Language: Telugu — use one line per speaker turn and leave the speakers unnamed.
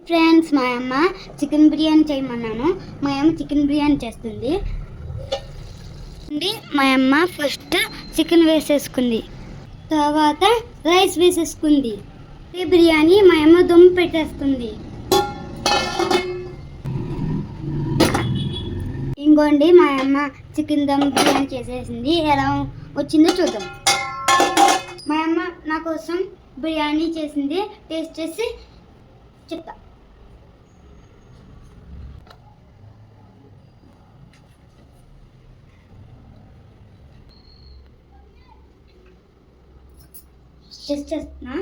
ఫ్రెండ్స్, మా అమ్మ చికెన్ బిర్యానీ చేయమన్నాను. మా అమ్మ చికెన్ బిర్యానీ చేస్తుంది. మా అమ్మ ఫస్ట్ చికెన్ వేసేసుకుంది, తర్వాత రైస్ వేసేసుకుంది. ఈ బిర్యానీ మా అమ్మ దమ్ పెట్టేస్తుంది. ఇంకోండి, మా అమ్మ చికెన్ దమ్ బిర్యానీ చేసేసింది. ఎలా వచ్చిందో చూద్దాం. మా అమ్మ నా కోసం బిర్యానీ చేసింది. టేస్ట్ చేసి చెప్తా. టేస్ట్ చేస్తున్నా.